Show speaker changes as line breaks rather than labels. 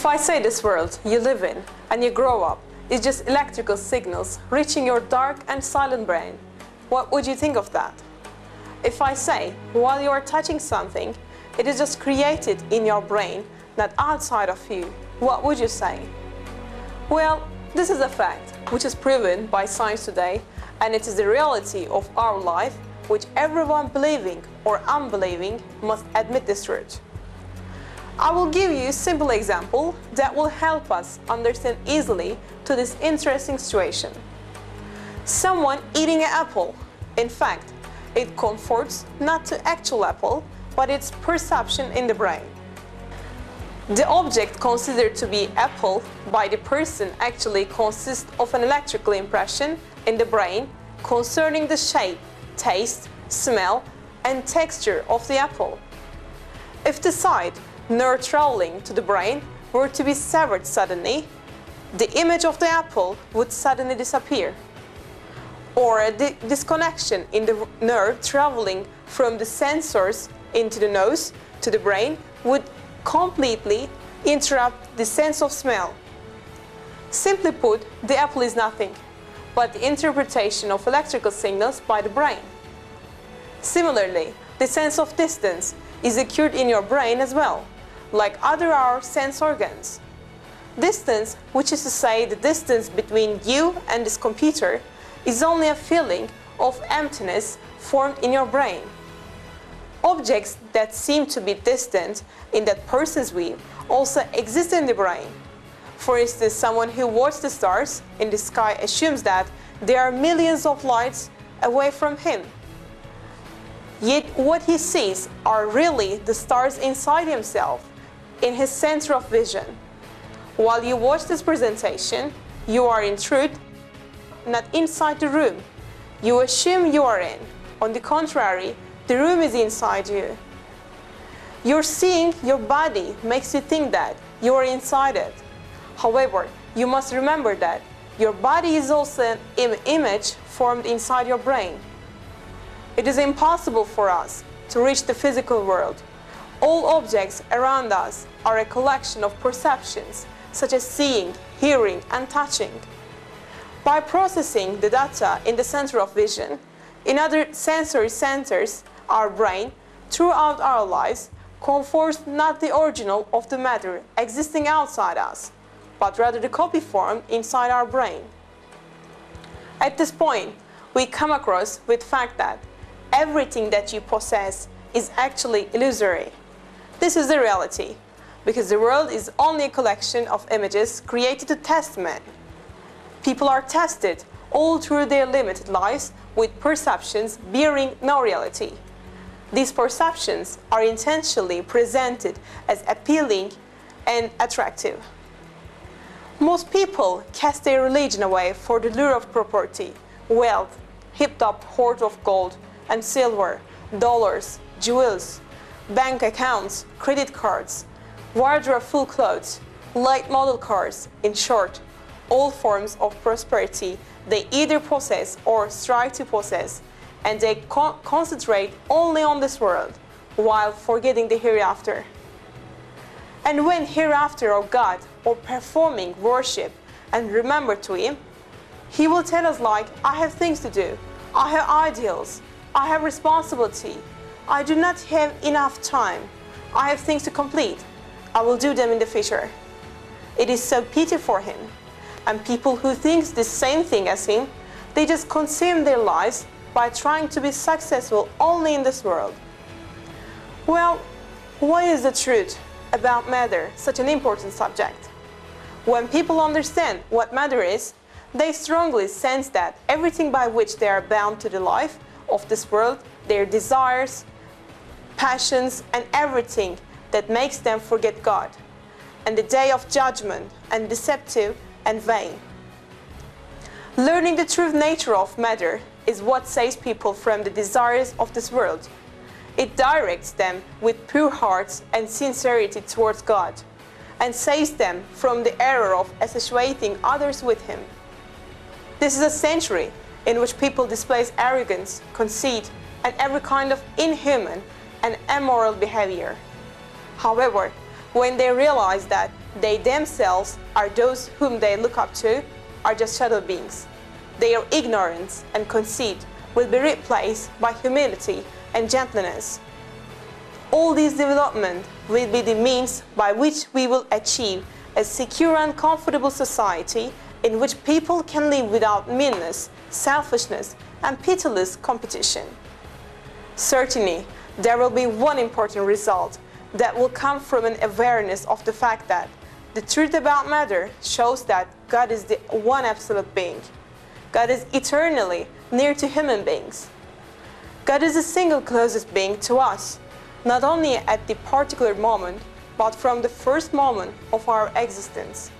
If I say this world you live in and you grow up is just electrical signals reaching your dark and silent brain, what would you think of that? If I say while you are touching something, it is just created in your brain, not outside of you, what would you say? Well, this is a fact which is proven by science today, and it is the reality of our life which everyone believing or unbelieving must admit this truth. I will give you a simple example that will help us understand easily to this interesting situation. Someone eating an apple. In fact, it comforts not the actual apple, but its perception in the brain. The object considered to be apple by the person actually consists of an electrical impression in the brain concerning the shape, taste, smell, and texture of the apple. If the side nerve traveling to the brain were to be severed suddenly, the image of the apple would suddenly disappear. Or a disconnection in the nerve traveling from the sensors into the nose to the brain would completely interrupt the sense of smell. Simply put, the apple is nothing but the interpretation of electrical signals by the brain. Similarly, the sense of distance is occurred in your brain as well, like other our sense organs. Distance, which is to say the distance between you and this computer, is only a feeling of emptiness formed in your brain. Objects that seem to be distant in that person's view also exist in the brain. For instance, someone who watches the stars in the sky assumes that there are millions of lights away from him. Yet what he sees are really the stars inside himself, in his center of vision. While you watch this presentation, you are in truth not inside the room you assume you are in. On the contrary, the room is inside you. Your seeing your body makes you think that you are inside it. However, you must remember that your body is also an image formed inside your brain. It is impossible for us to reach the physical world. All objects around us are a collection of perceptions, such as seeing, hearing, and touching. By processing the data in the center of vision, in other sensory centers, our brain, throughout our lives, conforms not the original of the matter existing outside us, but rather the copy formed inside our brain. At this point, we come across with the fact that everything that you possess is actually illusory. This is the reality, because the world is only a collection of images created to test men. People are tested all through their limited lives with perceptions bearing no reality. These perceptions are intentionally presented as appealing and attractive. Most people cast their religion away for the lure of property, wealth, heaped-up hoard of gold and silver, dollars, jewels, bank accounts, credit cards, wardrobe full clothes, light model cars, in short, all forms of prosperity they either possess or strive to possess, and they concentrate only on this world, while forgetting the hereafter. And when hereafter of God, or performing worship and remember to Him, He will tell us like, I have things to do, I have ideals, I have responsibility, I do not have enough time, I have things to complete, I will do them in the future. It is so pity for him. And people who think the same thing as him, they just consume their lives by trying to be successful only in this world. Well, what is the truth about matter, such an important subject? When people understand what matter is, they strongly sense that everything by which they are bound to the life of this world, their desires, passions, and everything that makes them forget God, and the day of judgment, and deceptive and vain. Learning the true nature of matter is what saves people from the desires of this world. It directs them with pure hearts and sincerity towards God, and saves them from the error of associating others with Him. This is a century in which people display arrogance, conceit, and every kind of inhuman and immoral behavior. However, when they realize that they themselves are those whom they look up to are just shadow beings. Their ignorance and conceit will be replaced by humility and gentleness. All these developments will be the means by which we will achieve a secure and comfortable society in which people can live without meanness, selfishness, and pitiless competition. Certainly, there will be one important result that will come from an awareness of the fact that the truth about matter shows that God is the one absolute being. God is eternally near to human beings. God is the single closest being to us, not only at the particular moment, but from the first moment of our existence.